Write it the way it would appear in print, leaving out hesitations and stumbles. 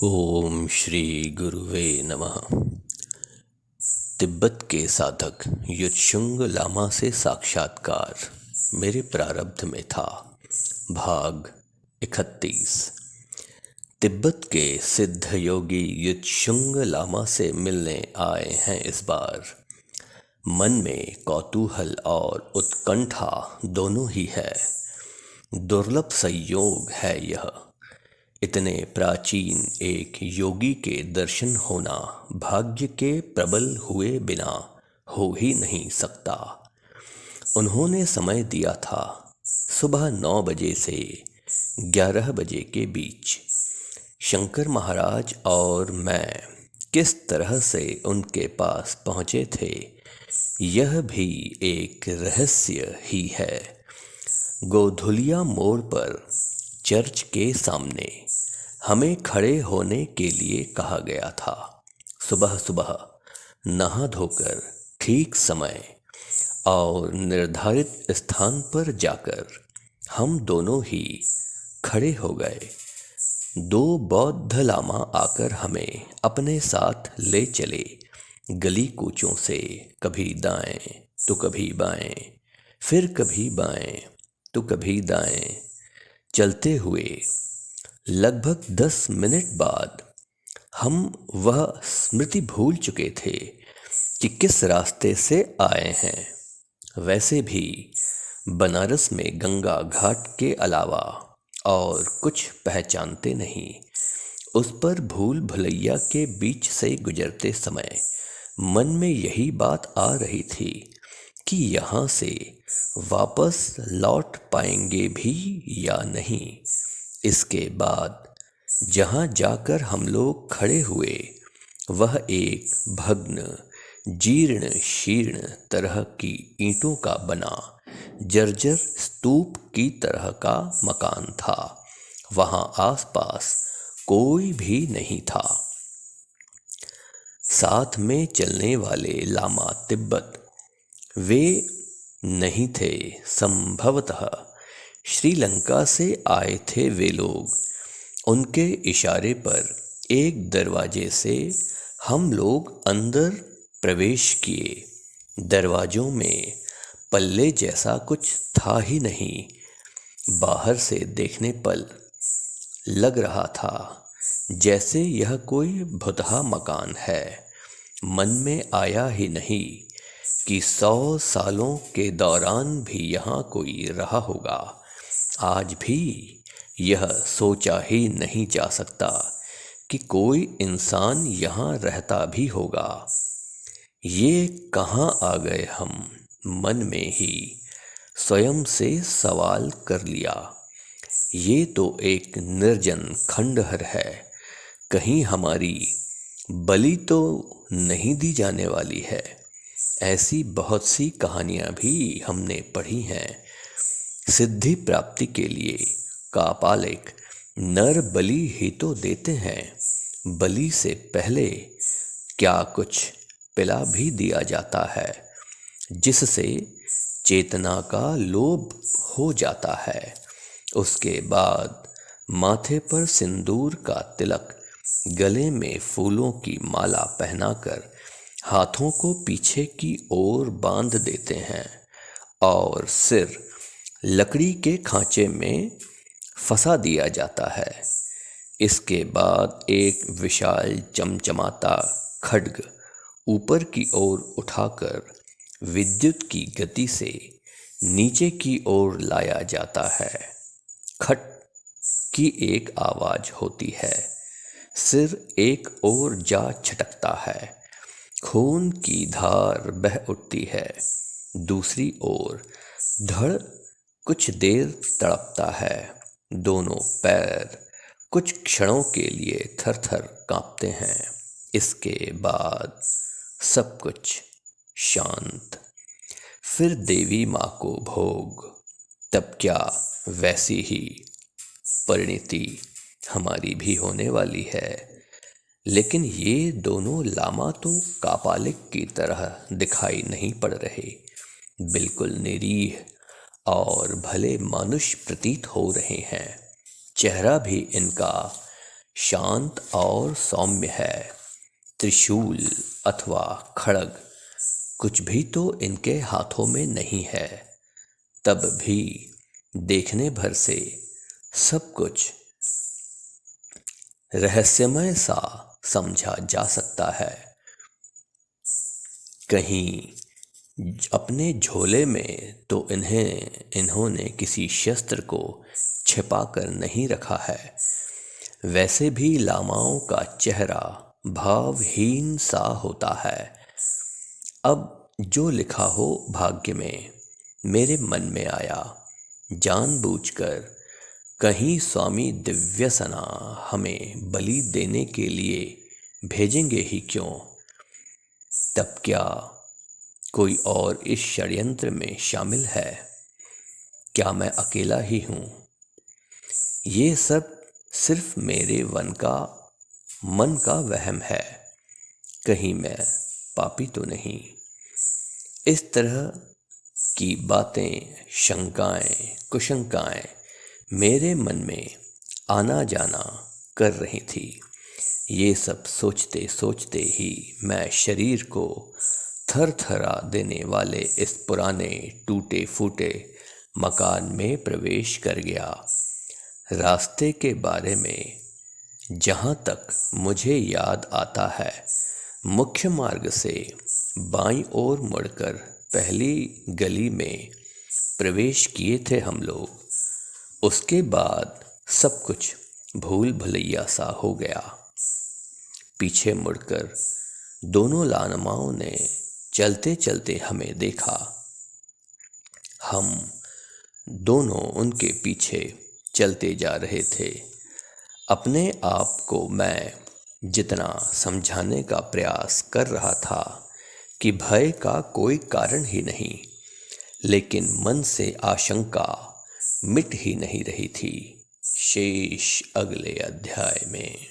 ओम श्री गुरुवे नमः। तिब्बत के साधक युत्सुंग लामा से साक्षात्कार मेरे प्रारब्ध में था। भाग 31। तिब्बत के सिद्ध योगी युत्सुंग लामा से मिलने आए हैं इस बार। मन में कौतूहल और उत्कंठा दोनों ही है। दुर्लभ संयोग है यह। इतने प्राचीन एक योगी के दर्शन होना भाग्य के प्रबल हुए बिना हो ही नहीं सकता। उन्होंने समय दिया था सुबह 9 बजे से 11 बजे के बीच। शंकर महाराज और मैं किस तरह से उनके पास पहुँचे थे यह भी एक रहस्य ही है। गोधुलिया मोड़ पर चर्च के सामने हमें खड़े होने के लिए कहा गया था। सुबह सुबह नहा धोकर ठीक समय और निर्धारित स्थान पर जाकर हम दोनों ही खड़े हो गए। 2 बौद्ध लामा आकर हमें अपने साथ ले चले। गली कूचों से कभी दाएं तो कभी बाएं, फिर कभी बाएं तो कभी दाएं चलते हुए लगभग 10 मिनट बाद हम वह स्मृति भूल चुके थे कि किस रास्ते से आए हैं। वैसे भी बनारस में गंगा घाट के अलावा और कुछ पहचानते नहीं। उस पर भूल भुलैया के बीच से गुजरते समय मन में यही बात आ रही थी कि यहाँ से वापस लौट पाएंगे भी या नहीं। इसके बाद जहाँ जाकर हम लोग खड़े हुए वह एक भग्न जीर्ण शीर्ण तरह की ईंटों का बना जर्जर स्तूप की तरह का मकान था। वहाँ आसपास कोई भी नहीं था। साथ में चलने वाले लामा तिब्बत वे नहीं थे। संभवतः श्रीलंका से आए थे वे लोग। उनके इशारे पर एक दरवाजे से हम लोग अंदर प्रवेश किए। दरवाजों में पल्ले जैसा कुछ था ही नहीं। बाहर से देखने पर लग रहा था जैसे यह कोई भुतहा मकान है। मन में आया ही नहीं कि 100 सालों के दौरान भी यहाँ कोई रहा होगा। आज भी यह सोचा ही नहीं जा सकता कि कोई इंसान यहाँ रहता भी होगा। ये कहाँ आ गए हम मन में ही स्वयं से सवाल कर लिया। ये तो एक निर्जन खंडहर है। कहीं हमारी बलि तो नहीं दी जाने वाली है। ऐसी बहुत सी कहानियाँ भी हमने पढ़ी हैं। सिद्धि प्राप्ति के लिए कापालिक नर बलि ही तो देते हैं। बलि से पहले क्या कुछ पिला भी दिया जाता है जिससे चेतना का लोभ हो जाता है। उसके बाद माथे पर सिंदूर का तिलक, गले में फूलों की माला पहनाकर हाथों को पीछे की ओर बांध देते हैं और सिर लकड़ी के खांचे में फंसा दिया जाता है। इसके बाद एक विशाल चमचमाता खड्ग ऊपर की ओर उठाकर विद्युत की गति से नीचे की ओर लाया जाता है। खट की एक आवाज होती है। सिर एक ओर जा छटकता है। खून की धार बह उठती है। दूसरी ओर धड़ कुछ देर तड़पता है। दोनों पैर कुछ क्षणों के लिए थर-थर कांपते हैं। इसके बाद सब कुछ शांत। फिर देवी माँ को भोग। तब क्या वैसी ही परिणति हमारी भी होने वाली है। लेकिन ये दोनों लामा तो कापालिक की तरह दिखाई नहीं पड़ रहे। बिल्कुल निरीह और भले मानुष प्रतीत हो रहे हैं। चेहरा भी इनका शांत और सौम्य है। त्रिशूल अथवा खड्ग कुछ भी तो इनके हाथों में नहीं है। तब भी देखने भर से सब कुछ रहस्यमय सा समझा जा सकता है। कहीं अपने झोले में तो इन्होंने किसी शस्त्र को छिपा कर नहीं रखा है। वैसे भी लामाओं का चेहरा भावहीन सा होता है। अब जो लिखा हो भाग्य में मेरे मन में आया। जानबूझकर कहीं स्वामी दिव्यसना हमें बलि देने के लिए भेजेंगे ही क्यों? तब क्या कोई और इस षड्यंत्र में शामिल है? क्या मैं अकेला ही हूँ? ये सब सिर्फ मेरे मन का वहम है। कहीं मैं पापी तो नहीं? इस तरह की बातें, शंकाएं, कुशंकाएं मेरे मन में आना जाना कर रही थी। ये सब सोचते सोचते ही मैं शरीर को थरथरा देने वाले इस पुराने टूटे फूटे मकान में प्रवेश कर गया। रास्ते के बारे में जहाँ तक मुझे याद आता है, मुख्य मार्ग से बाईं ओर मुड़कर पहली गली में प्रवेश किए थे हम लोग। उसके बाद सब कुछ भूल भुलैया सा हो गया। पीछे मुड़कर दोनों लामाओं ने चलते चलते हमें देखा। हम दोनों उनके पीछे चलते जा रहे थे। अपने आप को मैं जितना समझाने का प्रयास कर रहा था कि भय का कोई कारण ही नहीं, लेकिन मन से आशंका मिट ही नहीं रही थी। शेष अगले अध्याय में।